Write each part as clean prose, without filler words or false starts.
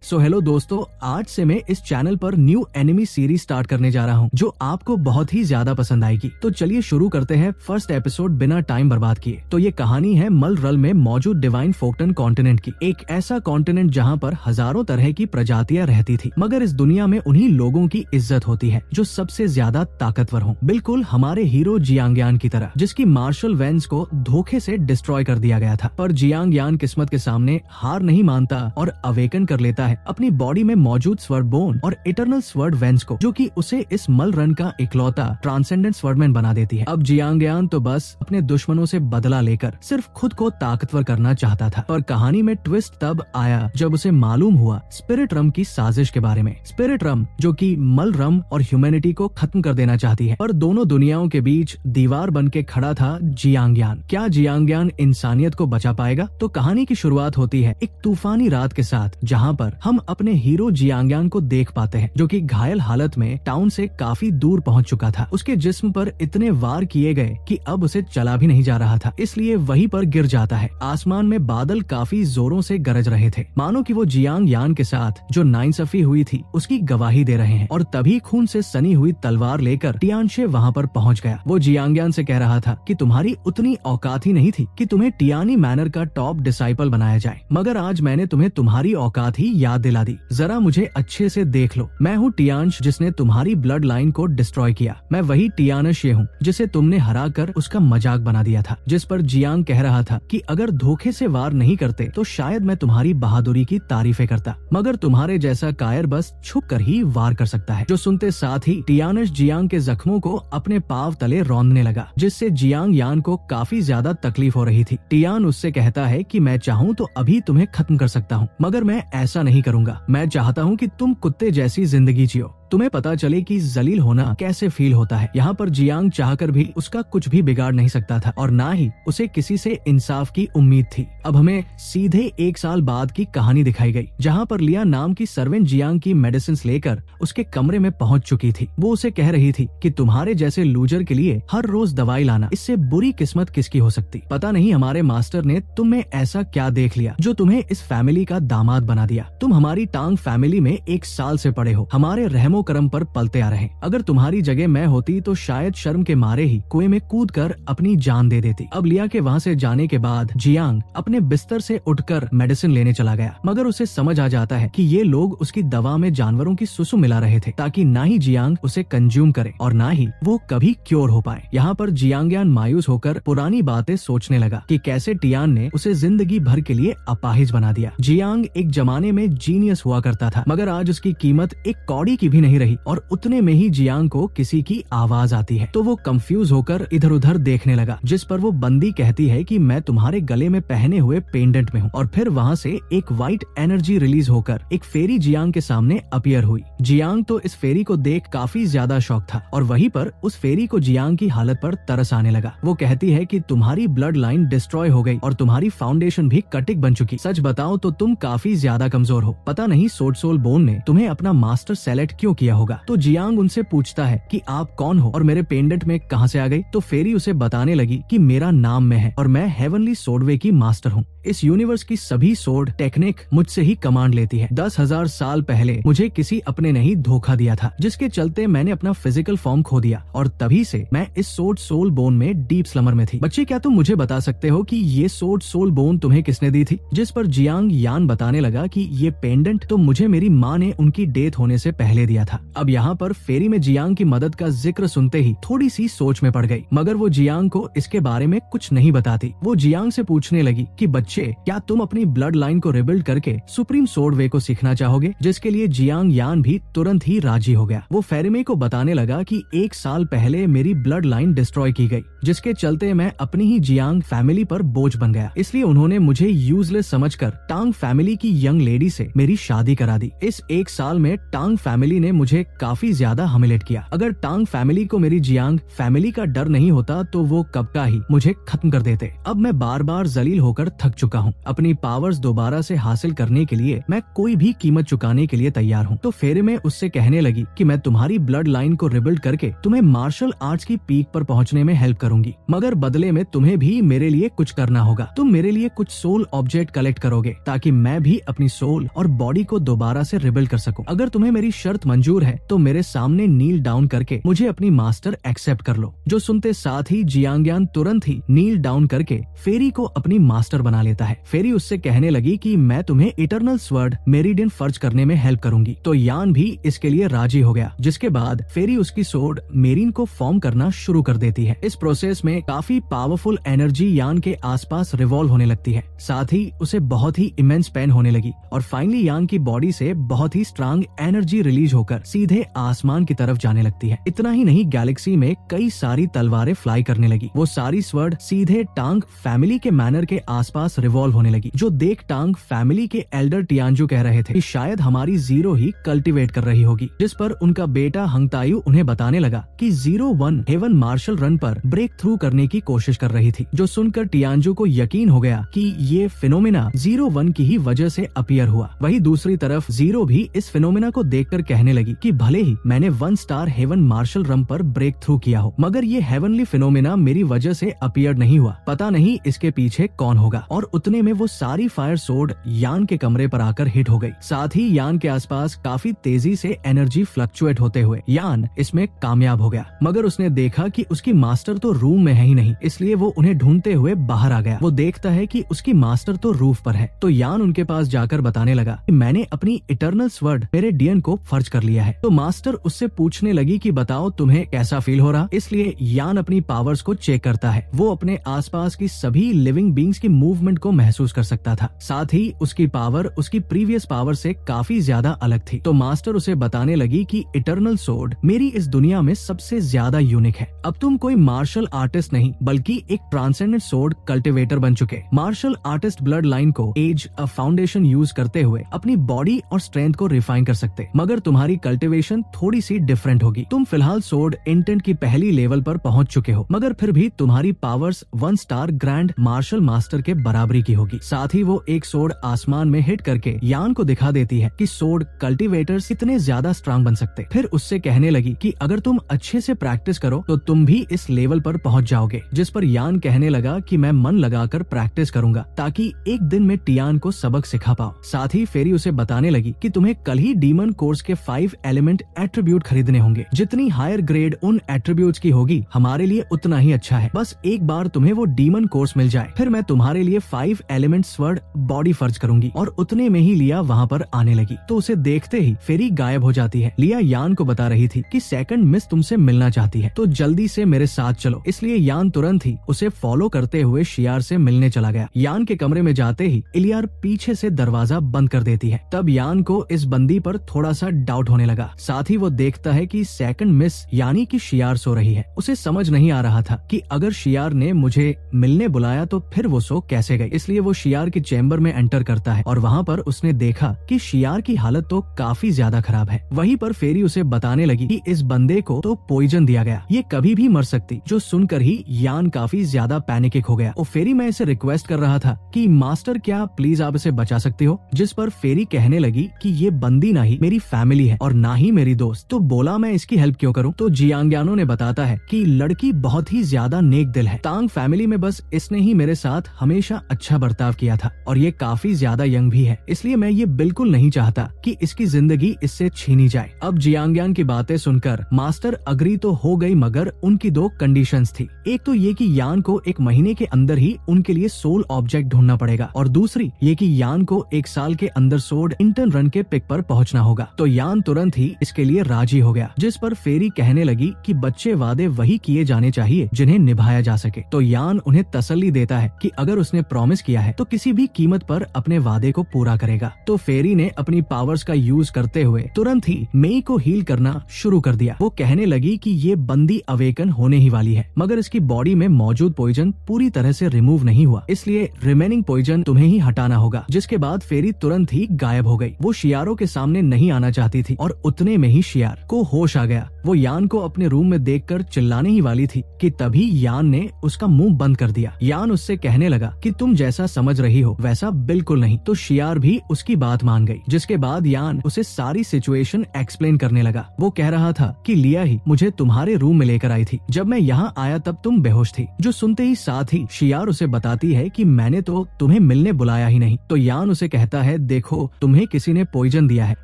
So hello दोस्तों, आज से मैं इस चैनल पर न्यू एनिमी सीरीज स्टार्ट करने जा रहा हूँ जो आपको बहुत ही ज्यादा पसंद आएगी। तो चलिए शुरू करते हैं फर्स्ट एपिसोड बिना टाइम बर्बाद किए। तो ये कहानी है मलरल में मौजूद डिवाइन फोकटन कॉन्टिनेंट की। एक ऐसा कॉन्टिनेंट जहाँ पर हजारों तरह की प्रजातियां रहती थी, मगर इस दुनिया में उन्हीं लोगों की इज्जत होती है जो सबसे ज्यादा ताकतवर हों, बिल्कुल हमारे हीरो जियांग की तरह, जिसकी मार्शल वेंस को धोखे से डिस्ट्रॉय कर दिया गया था। पर जियांग किस्मत के सामने हार नहीं मानता और अवेकन कर लेता है अपनी बॉडी में मौजूद स्वर्ड बोन और इटरनल स्वर्ड वेंस को, जो कि उसे इस मलरन का इकलौता ट्रांसेंडेंट स्वर्डमैन बना देती है। अब जियांग तो बस अपने दुश्मनों से बदला लेकर सिर्फ खुद को ताकतवर करना चाहता था। पर कहानी में ट्विस्ट तब आया जब उसे मालूम हुआ स्पिरिट रम की साजिश के बारे में। स्पिरिट रम जो कि मलरम और ह्यूमैनिटी को खत्म कर देना चाहती है, पर दोनों दुनियाओं के बीच दीवार बन के खड़ा था जियांग। क्या जियांग इंसानियत को बचा पाएगा? तो कहानी की शुरुआत होती है एक तूफानी रात के साथ, जहाँ पर हम अपने हीरो जियांग को देख पाते हैं, जो कि घायल हालत में टाउन से काफी दूर पहुंच चुका था। उसके जिस्म पर इतने वार किए गए कि अब उसे चला भी नहीं जा रहा था, इसलिए वहीं पर गिर जाता है। आसमान में बादल काफी जोरों से गरज रहे थे, मानो कि वो जियांग के साथ जो नाइंसाफी हुई थी उसकी गवाही दे रहे हैं। और तभी खून से सनी हुई तलवार लेकर टियानशे वहाँ पर पहुँच गया। वो जियांग से कह रहा था कि तुम्हारी उतनी औकात ही नहीं थी कि तुम्हें टियानी मैनर का टॉप डिसाइपल बनाया जाए, मगर आज मैंने तुम्हें तुम्हारी औकात ही याद दिला दी। जरा मुझे अच्छे से देख लो, मैं हूँ टियानश जिसने तुम्हारी ब्लड लाइन को डिस्ट्रॉय किया। मैं वही टियानशे हूँ जिसे तुमने हरा कर उसका मजाक बना दिया था। जिस पर जियांग कह रहा था कि अगर धोखे से वार नहीं करते तो शायद मैं तुम्हारी बहादुरी की तारीफें करता, मगर तुम्हारे जैसा कायर बस छुप कर ही वार कर सकता है। जो सुनते साथ ही टियानश जियांग के जख्मों को अपने पाव तले रौंदने लगा, जिससे जियांग को काफी ज्यादा तकलीफ हो रही थी। टियान उससे कहता है कि मैं चाहूँ तो अभी तुम्हें खत्म कर सकता हूँ, मगर मैं ऐसा नहीं करूँगा। मैं चाहता हूँ कि तुम कुत्ते जैसी जिंदगी जियो, तुम्हें पता चले कि जलील होना कैसे फील होता है। यहाँ पर जियांग चाहकर भी उसका कुछ भी बिगाड़ नहीं सकता था और ना ही उसे किसी से इंसाफ की उम्मीद थी। अब हमें सीधे 1 साल बाद की कहानी दिखाई गई, जहाँ पर लिया नाम की सर्वेंट जियांग की मेडिसिन लेकर उसके कमरे में पहुँच चुकी थी। वो उसे कह रही थी कि तुम्हारे जैसे लूजर के लिए हर रोज दवाई लाना, इससे बुरी किस्मत किसकी हो सकती। पता नहीं हमारे मास्टर ने तुम में ऐसा क्या देख लिया जो तुम्हें इस फैमिली का दामाद बना दिया। तुम हमारी टांग फैमिली में 1 साल से पड़े हो, हमारे रहमो करम पर पलते आ रहे। अगर तुम्हारी जगह मैं होती तो शायद शर्म के मारे ही कुएं में कूदकर अपनी जान दे देती। अब लिया के वहाँ से जाने के बाद जियांग अपने बिस्तर से उठकर मेडिसिन लेने चला गया, मगर उसे समझ आ जाता है कि ये लोग उसकी दवा में जानवरों की सुसु मिला रहे थे, ताकि ना ही जियांग उसे कंज्यूम करे और ना ही वो कभी क्योर हो पाए। यहाँ पर जियांग मायूस होकर पुरानी बातें सोचने लगा कि कैसे टियान ने उसे जिंदगी भर के लिए अपाहिज बना दिया। जियांग एक जमाने में जीनियस हुआ करता था, मगर आज उसकी कीमत एक कौड़ी की भी नहीं रही और उतने में ही जियांग को किसी की आवाज आती है, तो वो कंफ्यूज होकर इधर उधर देखने लगा, जिस पर वो बंदी कहती है कि मैं तुम्हारे गले में पहने हुए पेंडेंट में हूँ। और फिर वहाँ से एक व्हाइट एनर्जी रिलीज होकर एक फेरी जियांग के सामने अपीयर हुई। जियांग तो इस फेरी को देख काफी ज्यादा शॉक था और वहीं पर उस फेरी को जियांग की हालत पर तरस आने लगा। वो कहती है कि तुम्हारी ब्लड लाइन डिस्ट्रॉय हो गई और तुम्हारी फाउंडेशन भी कटिक बन चुकी। सच बताओ तो तुम काफी ज्यादा कमजोर हो। पता नहीं सोड सोल बोन ने तुम्हें अपना मास्टर सेलेक्ट क्यों किया होगा। तो जियांग उनसे पूछता है कि आप कौन हो और मेरे पेंडेंट में कहां से आ गई। तो फेरी उसे बताने लगी कि मेरा नाम में है और मैं हेवनली सोडवे की मास्टर हूँ। इस यूनिवर्स की सभी सोड टेक्निक मुझसे ही कमांड लेती है। 10,000 साल पहले मुझे किसी अपने ने ही धोखा दिया था, जिसके चलते मैंने अपना फिजिकल फॉर्म खो दिया और तभी से मैं इस सोड सोल बोन में डीप स्लमर में थी। बच्चे, क्या तुम मुझे बता सकते हो कि ये सोड सोल बोन तुम्हें किसने दी थी? जिस पर जियांग बताने लगा कि ये पेंडेंट तो मुझे मेरी माँ ने उनकी डेथ होने से पहले दिया था। अब यहाँ पर फेरी में जियांग की मदद का जिक्र सुनते ही थोड़ी सी सोच में पड़ गई, मगर वो जियांग को इसके बारे में कुछ नहीं बताती। वो जियांग से पूछने लगी कि बच्चे, क्या तुम अपनी ब्लड लाइन को रिबिल्ड करके सुप्रीम सोड वे को सीखना चाहोगे? जिसके लिए जियांग भी तुरंत ही राजी हो गया। वो फेरिमे को बताने लगा कि 1 साल पहले मेरी ब्लड लाइन डिस्ट्रॉय की गई, जिसके चलते मैं अपनी ही जियांग फैमिली पर बोझ बन गया। इसलिए उन्होंने मुझे यूजलेस समझकर टांग फैमिली की यंग लेडी से मेरी शादी करा दी। इस 1 साल में टांग फैमिली ने मुझे काफी ज्यादा हमिलेट किया। अगर टांग फैमिली को मेरी जियांग फैमिली का डर नहीं होता तो वो कब का ही मुझे खत्म कर देते। अब मैं बार बार जलील होकर थक चुका हूँ। अपनी पावर्स दोबारा से हासिल करने के लिए मैं कोई भी कीमत चुकाने के लिए तैयार हूँ। तो फेरी में उससे कहने लगी कि मैं तुम्हारी ब्लड लाइन को रिबिल्ड करके तुम्हें मार्शल आर्ट्स की पीक पर पहुँचने में हेल्प करूंगी, मगर बदले में तुम्हें भी मेरे लिए कुछ करना होगा। तुम मेरे लिए कुछ सोल ऑब्जेक्ट कलेक्ट करोगे ताकि मैं भी अपनी सोल और बॉडी को दोबारा से रिबिल्ड कर सकूं। अगर तुम्हें मेरी शर्त मंजूर है तो मेरे सामने नील डाउन करके मुझे अपनी मास्टर एक्सेप्ट कर लो। जो सुनते साथ ही जियांग्यान तुरंत ही नील डाउन करके फेरी को अपनी मास्टर बना लेता है। फेरी उससे कहने लगी कि मैं तुम्हें इटरनल स्वर्ड मेरिडियन फर्ज करने में हेल्प करूंगी। तो यान भी इसके लिए राजी हो गया, जिसके बाद फेरी उसकी सोर्ड मेरिन को फॉर्म करना शुरू कर देती है। इस प्रोसेस में काफी पावरफुल एनर्जी यान के आसपास रिवॉल्व होने लगती है। साथ ही उसे बहुत ही इमेंस पेन होने लगी और फाइनली यान की बॉडी से बहुत ही स्ट्रांग एनर्जी रिलीज होकर सीधे आसमान की तरफ जाने लगती है। इतना ही नहीं, गैलेक्सी में कई सारी तलवारें फ्लाई करने लगी। वो सारी स्वर्ड सीधे टांग फैमिली के मैनर के आसपास रिवॉल्व होने लगी, जो देख टांग फैमिली के एल्डर टियानजू कह रहे थे कि शायद हमारी जीरो ही कल्टीवेट कर रही होगी। जिस पर उनका बेटा हंगतायु उन्हें बताने लगा कि 01 हेवन मार्शल रन पर ब्रेक थ्रू करने की कोशिश कर रही थी। जो सुनकर टियानजू को यकीन हो गया कि ये फिनोमिना 01 की ही वजह से अपीयर हुआ। वहीं दूसरी तरफ जीरो भी इस फिनोमिना को देखकर कहने लगी कि भले ही मैंने 1 स्टार हेवन मार्शल रन पर ब्रेक थ्रू किया हो, मगर ये हेवनली फिनोमिना मेरी वजह से अपीयर नहीं हुआ। पता नहीं इसके पीछे कौन होगा। और उतने में वो सारी फायर सोर्ड यान के कमरे पर आकर हिट हो गई। साथ ही यान के आसपास काफी तेजी से एनर्जी फ्लक्चुएट होते हुए यान इसमें कामयाब हो गया, मगर उसने देखा कि उसकी मास्टर तो रूम में है ही नहीं, इसलिए वो उन्हें ढूंढते हुए बाहर आ गया। वो देखता है कि उसकी मास्टर तो रूफ पर है। तो यान उनके पास जाकर बताने लगा कि मैंने अपनी इटरनल स्वर्ड मेरे डीएन को फर्ज कर लिया है। तो मास्टर उससे पूछने लगी कि बताओ तुम्हें कैसा फील हो रहा। इसलिए यान अपनी पावर्स को चेक करता है। वो अपने आसपास की सभी लिविंग बींग्स की मूवमेंट को महसूस कर सकता था। साथ ही उसकी पावर उसकी प्रीवियस पावर से काफी ज्यादा अलग थी। तो मास्टर उसे बताने लगी कि इटरनल सोर्ड मेरी इस दुनिया में सबसे ज्यादा यूनिक है। अब तुम कोई मार्शल आर्टिस्ट नहीं बल्कि एक ट्रांसेंडेंट सोर्ड कल्टिवेटर बन चुके। मार्शल आर्टिस्ट ब्लड लाइन को एज अ फाउंडेशन यूज करते हुए अपनी बॉडी और स्ट्रेंथ को रिफाइन कर सकते, मगर तुम्हारी कल्टिवेशन थोड़ी सी डिफरेंट होगी। तुम फिलहाल सोर्ड इंटेंट की पहली लेवल पर पहुंच चुके हो, मगर फिर भी तुम्हारी powers 1 star grand marshal master के बराबरी की होगी। साथ ही वो एक सोर्ड आसमान में हिट करके यान को दिखा देती है कि सोर्ड कल्टिवेटर्स कितने ज्यादा स्ट्रांग बन सकते। फिर उससे कहने लगी कि अगर तुम अच्छे से प्रैक्टिस करो तो तुम भी इस लेवल पर पहुंच जाओगे। जिस पर यान कहने लगा कि मैं मन लगाकर प्रैक्टिस करूंगा ताकि एक दिन में टियान को सबक सिखा पाओ। साथ ही फेरी उसे बताने लगी कि तुम्हें कल ही डीमन कोर्स के 5 एलिमेंट एट्रीब्यूट खरीदने होंगे। जितनी हायर ग्रेड उन एट्रीब्यूट्स की होगी हमारे लिए उतना ही अच्छा है। बस एक बार तुम्हें वो डीमन कोर्स मिल जाए, फिर मैं तुम्हारे लिए 5 एलिमेंट स्वर्ड बॉडी फर्ज करूंगी। और उतने में ही लिया वहाँ पर आने लगी। तो उसे देखते ही फेरी गायब हो जाती है। लिया यान को बता रही थी कि सेकंड मिस तुमसे मिलना चाहती है, तो जल्दी से मेरे साथ चलो। इसलिए यान तुरंत ही उसे फॉलो करते हुए शियार से मिलने चला गया। यान के कमरे में जाते ही इलियार पीछे से दरवाजा बंद कर देती है। तब यान को इस बंदी पर थोड़ा सा डाउट होने लगा। साथ ही वो देखता है कि सेकंड मिस यानी कि शियार सो रही है। उसे समझ नहीं आ रहा था कि अगर शियार ने मुझे मिलने बुलाया तो फिर वो सो कैसे गई। इसलिए वो शियार के चैम्बर में एंटर करता है और वहाँ पर उसने देखा कि शियार की हालत तो काफी ज्यादा खराब है। वहीं पर फेरी उसे बताने लगी कि इस बंदे को तो पॉइजन दिया गया, ये कभी भी मर सकती। जो सुनकर ही यान काफी ज्यादा पैनिक हो गया। और फेरी मैं इसे रिक्वेस्ट कर रहा था कि मास्टर क्या प्लीज आप इसे बचा सकते हो। जिस पर फेरी कहने लगी कि ये बंदी ना ही मेरी फैमिली है और ना ही मेरी दोस्त, तो बोला मैं इसकी हेल्प क्यों करूं। तो जियांग्यानो ने बताता है कि लड़की बहुत ही ज्यादा नेक दिल है। तांग फैमिली में बस इसने ही मेरे साथ हमेशा अच्छा बर्ताव किया था और ये काफी ज्यादा यंग भी है, इसलिए मैं ये बिल्कुल नहीं चाहता कि इसकी जिंदगी इससे छीनी जाए। अब जियांग्यान की बातें सुनकर मास्टर अग्री तो हो गई, मगर उनकी 2 कंडीशंस थी। एक तो ये कि यान को 1 महीने के अंदर ही उनके लिए सोल ऑब्जेक्ट ढूंढना पड़ेगा और दूसरी ये कि यान को 1 साल के अंदर सोर्ड इंटर्न रन के पिक पर पहुंचना होगा। तो यान तुरंत ही इसके लिए राजी हो गया। जिस पर फेरी कहने लगी कि बच्चे वादे वही किए जाने चाहिए जिन्हें निभाया जा सके। तो यान उन्हें तसल्ली देता है कि अगर उसने प्रॉमिस किया है तो किसी भी कीमत पर अपने वादे को पूरा करेगा। तो फेरी ने अपनी पावर्स का यूज करते हुए तुरंत ही मेई को हील करना शुरू कर दिया। वो कहने लगी कि ये बंदी अवेकन होने ही वाली है, मगर इसकी बॉडी में मौजूद पॉइजन पूरी तरह से रिमूव नहीं हुआ, इसलिए रिमेनिंग पॉइजन तुम्हें ही हटाना होगा। जिसके बाद फेरी तुरंत ही गायब हो गई। वो शियारों के सामने नहीं आना चाहती थी और और उतने में ही शियार को होश आ गया। वो यान को अपने रूम में देखकर चिल्लाने ही वाली थी कि तभी यान ने उसका मुंह बंद कर दिया। यान उससे कहने लगा कि तुम जैसा समझ रही हो वैसा बिल्कुल नहीं। तो शियार भी उसकी बात मान गई, जिसके बाद यान उसे सारी सिचुएशन एक्सप्लेन करने लगा। वो कह रहा था कि लिया ही मुझे तुम्हारे रूम में लेकर आई थी, जब मैं यहाँ आया तब तुम बेहोश थी। जो सुनते ही साथ ही शियार उसे बताती है कि मैंने तो तुम्हें मिलने बुलाया ही नहीं। तो यान उसे कहता है देखो तुम्हें किसी ने पॉइजन दिया है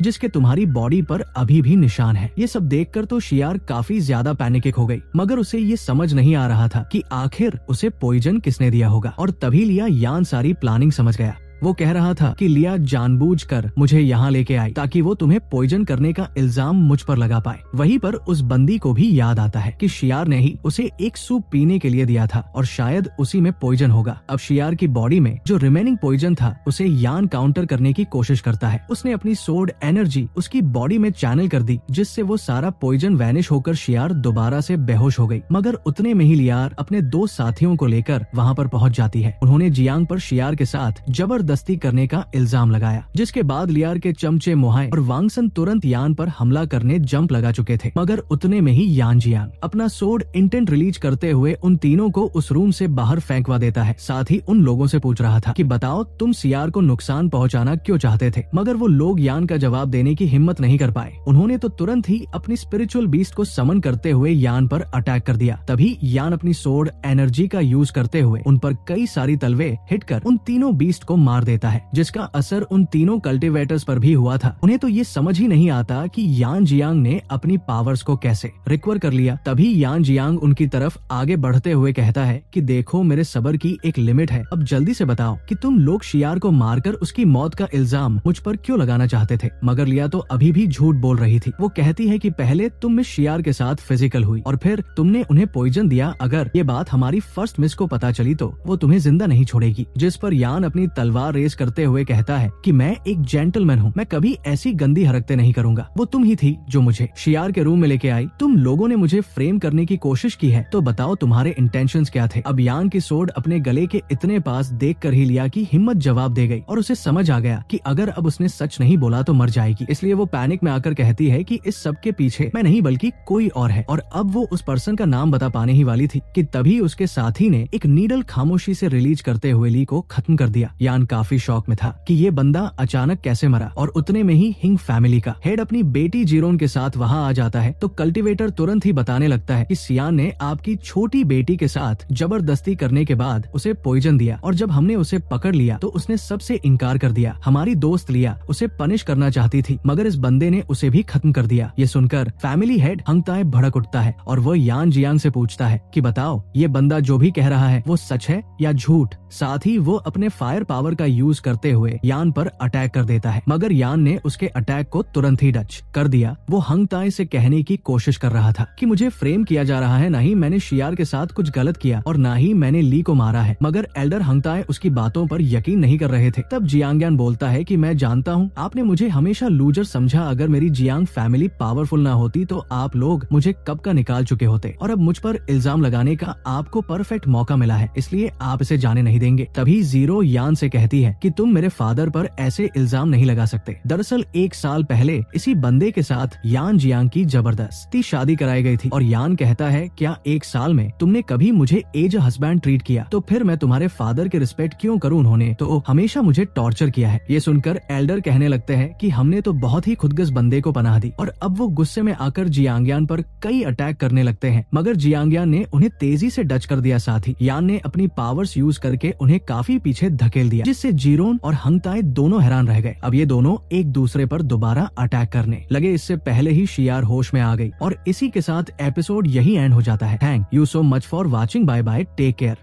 जिसके तुम्हारी बॉडी पर अभी भी निशान है। ये सब देखकर तो शियार काफी ज्यादा पैनिक हो गई, मगर उसे ये समझ नहीं आ रहा था कि आखिर उसे पॉइजन किसने दिया होगा। और तभी लिया यान सारी प्लानिंग समझ गया। वो कह रहा था कि लिया जानबूझकर मुझे यहाँ लेके आई ताकि वो तुम्हें पॉइजन करने का इल्जाम मुझ पर लगा पाए। वहीं पर उस बंदी को भी याद आता है कि शियार ने ही उसे एक सूप पीने के लिए दिया था और शायद उसी में पॉइजन होगा। अब शियार की बॉडी में जो रिमेनिंग पॉइजन था उसे यान काउंटर करने की कोशिश करता है। उसने अपनी सोड एनर्जी उसकी बॉडी में चैनल कर दी, जिससे वो सारा पॉइजन वैनिश होकर शियार दोबारा से बेहोश हो गई। मगर उतने में ही लियार अपने 2 साथियों को लेकर वहाँ पर पहुँच जाती है। उन्होंने जियांग पर शियार के साथ जबरदस्ती करने का इल्जाम लगाया, जिसके बाद लियार के चमचे मोहाय और वांगसन तुरंत यान पर हमला करने जंप लगा चुके थे। मगर उतने में ही यान जियांग अपना सोड इंटेंट रिलीज करते हुए उन तीनों को उस रूम से बाहर फेंकवा देता है। साथ ही उन लोगों से पूछ रहा था कि बताओ तुम सियार को नुकसान पहुंचाना क्यों चाहते थे। मगर वो लोग यान का जवाब देने की हिम्मत नहीं कर पाए। उन्होंने तो तुरंत ही अपनी स्पिरिचुअल बीस्ट को समन करते हुए यान पर अटैक कर दिया। तभी यान अपनी सोड एनर्जी का यूज करते हुए उन पर कई सारी तलवे हिट कर उन तीनों बीस्ट को मार देता है, जिसका असर उन तीनों कल्टीवेटर्स पर भी हुआ था। उन्हें तो ये समझ ही नहीं आता कि यान जियांग ने अपनी पावर्स को कैसे रिकवर कर लिया। तभी यान जियांग उनकी तरफ आगे बढ़ते हुए कहता है कि देखो मेरे सब्र की एक लिमिट है, अब जल्दी से बताओ कि तुम लोग शियार को मारकर उसकी मौत का इल्जाम मुझ पर क्यों लगाना चाहते थे। मगर लिया तो अभी भी झूठ बोल रही थी। वो कहती है कि पहले तुम मिस शियार के साथ फिजिकल हुई और फिर तुमने उन्हें पॉइजन दिया। अगर ये बात हमारी फर्स्ट मिस को पता चली तो वो तुम्हें जिंदा नहीं छोड़ेगी। जिस पर यान अपनी तलवार रेस करते हुए कहता है कि मैं एक जेंटलमैन हूँ, मैं कभी ऐसी गंदी हरकतें नहीं करूंगा। वो तुम ही थी जो मुझे शियार के रूम में लेके आई। तुम लोगों ने मुझे फ्रेम करने की कोशिश की है, तो बताओ तुम्हारे इंटेंशंस क्या थे। अब यान की सोड अपने गले के इतने पास देख कर ही लिया कि हिम्मत जवाब दे गई और उसे समझ आ गया कि अगर अब उसने सच नहीं बोला तो मर जाएगी। इसलिए वो पैनिक में आकर कहती है कि इस सब के पीछे मैं नहीं बल्कि कोई और है। और अब वो उस पर्सन का नाम बता पाने ही वाली थी कि तभी उसके साथी ने एक नीडल खामोशी से रिलीज करते हुए ली को खत्म कर दिया। यान काफी शौक में था कि ये बंदा अचानक कैसे मरा। और उतने में ही हिंग फैमिली का हेड अपनी बेटी जीरोन के साथ वहाँ आ जाता है। तो कल्टीवेटर तुरंत ही बताने लगता है कि सियान ने आपकी छोटी बेटी के साथ जबरदस्ती करने के बाद उसे पॉइजन दिया और जब हमने उसे पकड़ लिया तो उसने सबसे इनकार कर दिया। हमारी दोस्त लिया उसे पनिश करना चाहती थी, मगर इस बंदे ने उसे भी खत्म कर दिया। ये सुनकर फैमिली हेड हंगताए भड़क उठता है और वो यान जियांग से पूछता है कि बताओ ये बंदा जो भी कह रहा है वो सच है या झूठ। साथ ही वो अपने फायर पावर का यूज करते हुए यान पर अटैक कर देता है, मगर यान ने उसके अटैक को तुरंत ही डच कर दिया। वो हंगताए से कहने की कोशिश कर रहा था कि मुझे फ्रेम किया जा रहा है, न ही मैंने शियार के साथ कुछ गलत किया और न ही मैंने ली को मारा है। मगर एल्डर हंगताए उसकी बातों पर यकीन नहीं कर रहे थे। तब जियांग बोलता है कि मैं जानता हूँ आपने मुझे हमेशा लूजर समझा। अगर मेरी जियांग फैमिली पावरफुल न होती तो आप लोग मुझे कब का निकाल चुके होते और अब मुझ पर इल्जाम लगाने का आपको परफेक्ट मौका मिला है, इसलिए आप इसे जाने नहीं देंगे। तभी जीरो यान से कहती है कि तुम मेरे फादर पर ऐसे इल्जाम नहीं लगा सकते। दरअसल 1 साल पहले इसी बंदे के साथ यान जियांग की जबरदस्ती शादी कराई गई थी और यान कहता है क्या 1 साल में तुमने कभी मुझे एज हस्बैंड ट्रीट किया, तो फिर मैं तुम्हारे फादर के रिस्पेक्ट क्यों करूं, उन्होंने तो हमेशा मुझे टॉर्चर किया है। ये सुनकर एल्डर कहने लगते हैं कि हमने तो बहुत ही खुदगर्ज बंदे को पनाह दी और अब वो गुस्से में आकर जियांग पर कई अटैक करने लगते हैं, मगर जियांग ने उन्हें तेजी से डच कर दिया। साथ ही यान ने अपनी पावर्स यूज करके उन्हें काफी पीछे धकेल दिया, जिससे जीरोन और हंगताए दोनों हैरान रह गए। अब ये दोनों एक दूसरे पर दोबारा अटैक करने लगे। इससे पहले ही शियार होश में आ गई और इसी के साथ एपिसोड यही एंड हो जाता है। Thank you so much for watching. Bye bye, take care.